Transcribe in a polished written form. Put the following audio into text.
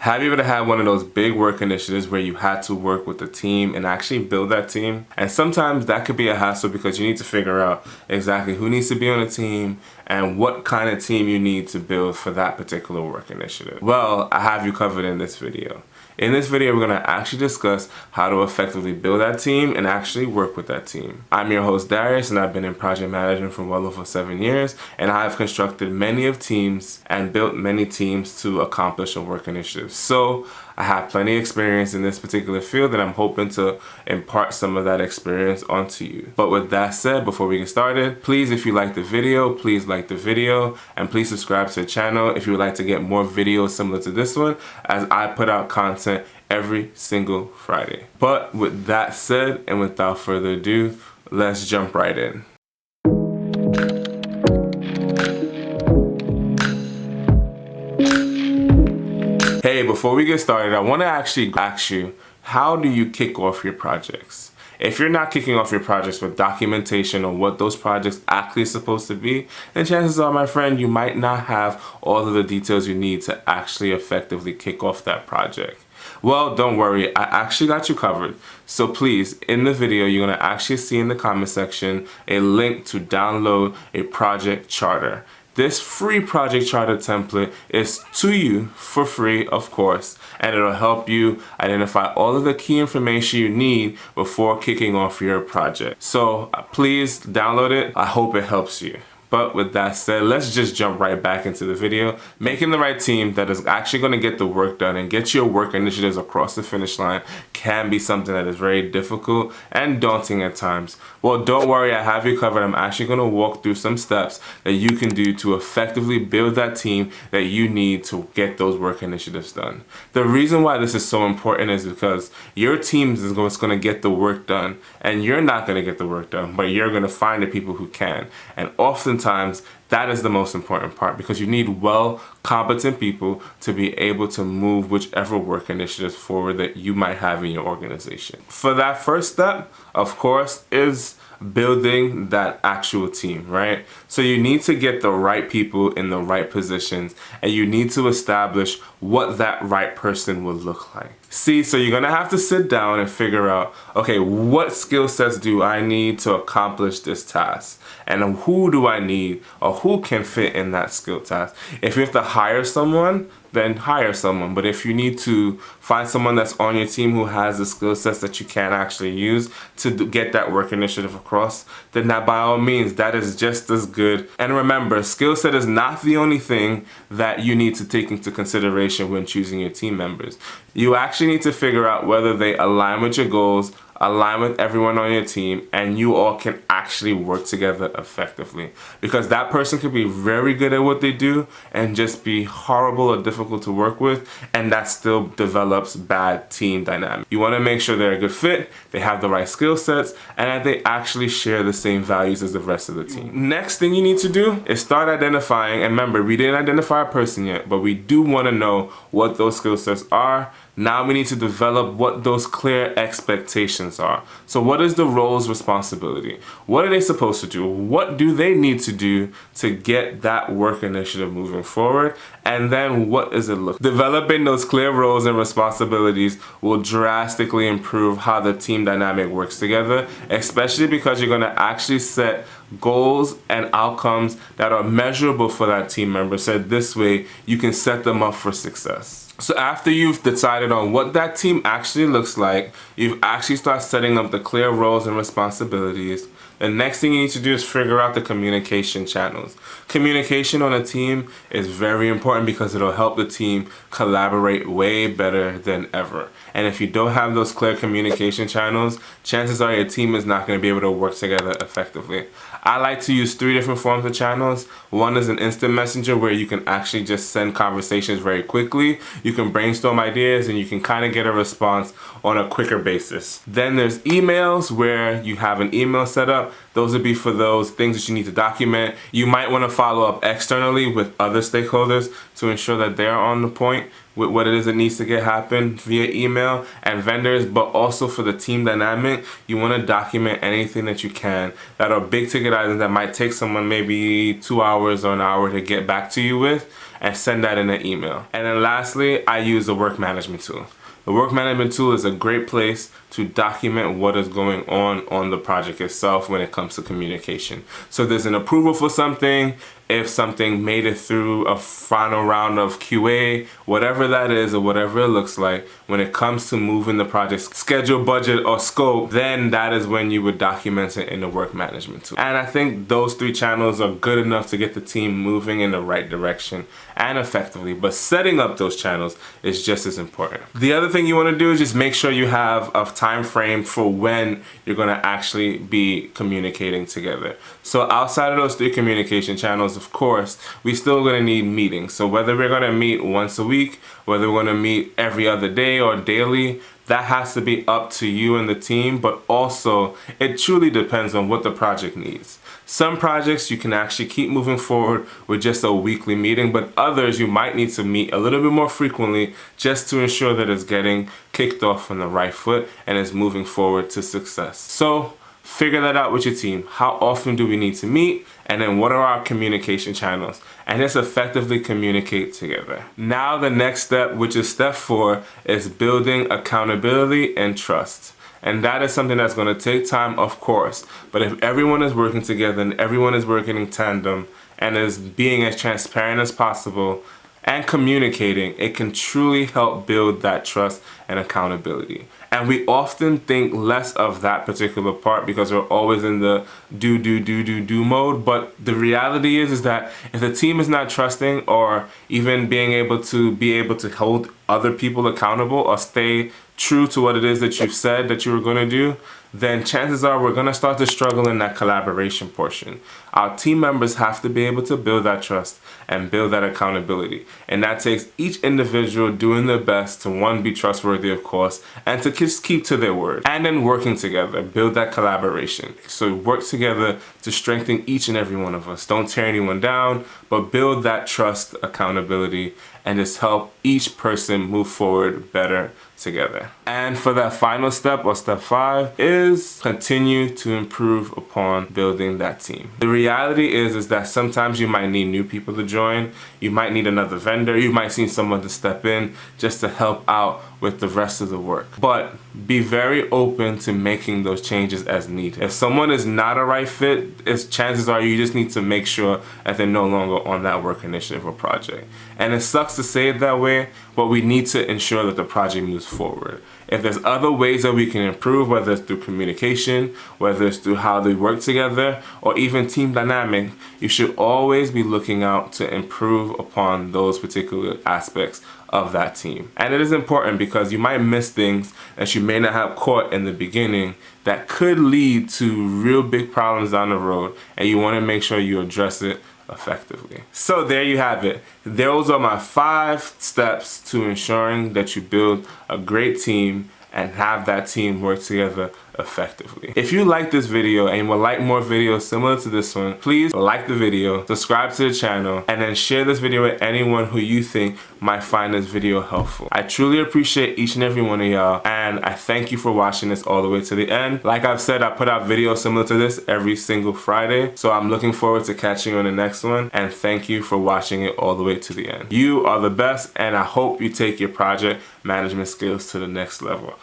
Have you ever had one of those big work initiatives where you had to work with a team and actually build that team? And sometimes that could be a hassle because you need to figure out exactly who needs to be on a team and what kind of team you need to build for that particular work initiative. Well, I have you covered in this video. In this video, we're going to actually discuss how to effectively build that team and actually work with that team. I'm your host Darius, and I've been in project management for well over 7 years, and I have constructed many of teams and built many teams to accomplish a work initiative. So I have plenty of experience in this particular field, and I'm hoping to impart some of that experience onto you. But with that said, before we get started, please, if you like the video, please like the video, and please subscribe to the channel if you would like to get more videos similar to this one, as I put out content every single Friday. But with that said, and without further ado, let's jump right in. Hey, before we get started, I want to actually ask you, how do you kick off your projects? If you're not kicking off your projects with documentation on what those projects actually supposed to be, then chances are, my friend, you might not have all of the details you need to actually effectively kick off that project. Well, don't worry, I actually got you covered. So please, in the video, you're going to actually see in the comment section a link to download a project charter. This free project charter template is to you for free, of course, and it'll help you identify all of the key information you need before kicking off your project. So please download it. I hope it helps you. But with that said, let's just jump right back into the video. Making the right team that is actually going to get the work done and get your work initiatives across the finish line can be something that is very difficult and daunting at times. Well, don't worry, I have you covered. I'm actually going to walk through some steps that you can do to effectively build that team that you need to get those work initiatives done. The reason why this is so important is because your team is going to get the work done, and you're not going to get the work done, but you're going to find the people who can. And oftentimes, that is the most important part, because you need competent people to be able to move whichever work initiatives forward that you might have in your organization. For that first step, of course, is building that actual team, right? So you need to get the right people in the right positions, and you need to establish what that right person will look like. See, so you're gonna have to sit down and figure out, okay, what skill sets do I need to accomplish this task? And who do I need, or who can fit in that skill task? If you have to hire someone, then hire someone. But if you need to find someone that's on your team who has the skill sets that you can actually use to get that work initiative across, then that, by all means, that is just as good. And remember, skill set is not the only thing that you need to take into consideration when choosing your team members. You actually need to figure out whether they align with your goals, align with everyone on your team, and you all can actually work together effectively. Because that person could be very good at what they do and just be horrible or difficult to work with, and that still develops bad team dynamic. You want to make sure they're a good fit, they have the right skill sets, and that they actually share the same values as the rest of the team. Next thing you need to do is start identifying, and remember, we didn't identify a person yet, but we do want to know what those skill sets are. Now we need to develop what those clear expectations are. So what is the role's responsibility? What are they supposed to do? What do they need to do to get that work initiative moving forward? And then what does it look? Developing those clear roles and responsibilities will drastically improve how the team dynamic works together, especially because you're going to actually set goals and outcomes that are measurable for that team member. So this way you can set them up for success. So after you've decided on what that team actually looks like, you've actually started setting up the clear roles and responsibilities. The next thing you need to do is figure out the communication channels. Communication on a team is very important because it'll help the team collaborate way better than ever. And if you don't have those clear communication channels, chances are your team is not going to be able to work together effectively. I like to use 3 different forms of channels. One is an instant messenger where you can actually just send conversations very quickly. You can brainstorm ideas and you can kind of get a response on a quicker basis. Then there's emails where you have an email set up Those would be for those things that you need to document. You might want to follow up externally with other stakeholders to ensure that they're on the point with what it is that needs to get happen via email and vendors. But also for the team dynamic, you want to document anything that you can that are big ticket items that might take someone maybe 2 hours or an hour to get back to you with, and send that in an email. And then lastly, I use the work management tool. The work management tool is a great place to document what is going on the project itself when it comes to communication. So there's an approval for something, if something made it through a final round of QA, whatever that is or whatever it looks like, when it comes to moving the project schedule, budget, or scope, then that is when you would document it in the work management tool. And I think those 3 channels are good enough to get the team moving in the right direction and effectively, but setting up those channels is just as important. The other thing you want to do is just make sure you have a time frame for when you're going to actually be communicating together. So outside of those 3 communication channels, of course, we still going to need meetings. So whether we're going to meet once a week, whether we're going to meet every other day or daily, that has to be up to you and the team, but also it truly depends on what the project needs. Some projects you can actually keep moving forward with just a weekly meeting, but others you might need to meet a little bit more frequently just to ensure that it's getting kicked off on the right foot and is moving forward to success. So figure that out with your team. How often do we need to meet? And then what are our communication channels? And just effectively communicate together. Now the next step, which is step 4, is building accountability and trust. And that is something that's going to take time, of course. But if everyone is working together and everyone is working in tandem and is being as transparent as possible and communicating, it can truly help build that trust and accountability. And we often think less of that particular part because we're always in the do mode. But the reality is that if the team is not trusting or even being able to hold other people accountable or stay true to what it is that you've said that you were going to do, then chances are we're going to start to struggle in that collaboration portion. Our team members have to be able to build that trust and build that accountability. And that takes each individual doing their best to, 1, be trustworthy, of course, and to just keep to their word. And then working together, build that collaboration. So work together to strengthen each and every one of us. Don't tear anyone down, but build that trust, accountability, and just help each person move forward better together. And for that final step, or step 5, is continue to improve upon building that team. The reality is that sometimes you might need new people to join, you might need another vendor, you might need someone to step in just to help out with the rest of the work. But be very open to making those changes as needed. If someone is not a right fit, chances are you just need to make sure that they're no longer on that work initiative or project. And it sucks to say it that way, but we need to ensure that the project moves forward. If there's other ways that we can improve, whether it's through communication, whether it's through how they work together, or even team dynamic, you should always be looking out to improve upon those particular aspects of that team. And it is important because you might miss things that you may not have caught in the beginning that could lead to real big problems down the road, and you want to make sure you address it effectively. So there you have it. Those are my 5 steps to ensuring that you build a great team and have that team work together effectively. If you like this video and would like more videos similar to this one, please like the video, subscribe to the channel, and then share this video with anyone who you think might find this video helpful. I truly appreciate each and every one of y'all, and I thank you for watching this all the way to the end. Like I've said, I put out videos similar to this every single Friday, so I'm looking forward to catching you on the next one, and thank you for watching it all the way to the end. You are the best, and I hope you take your project management skills to the next level.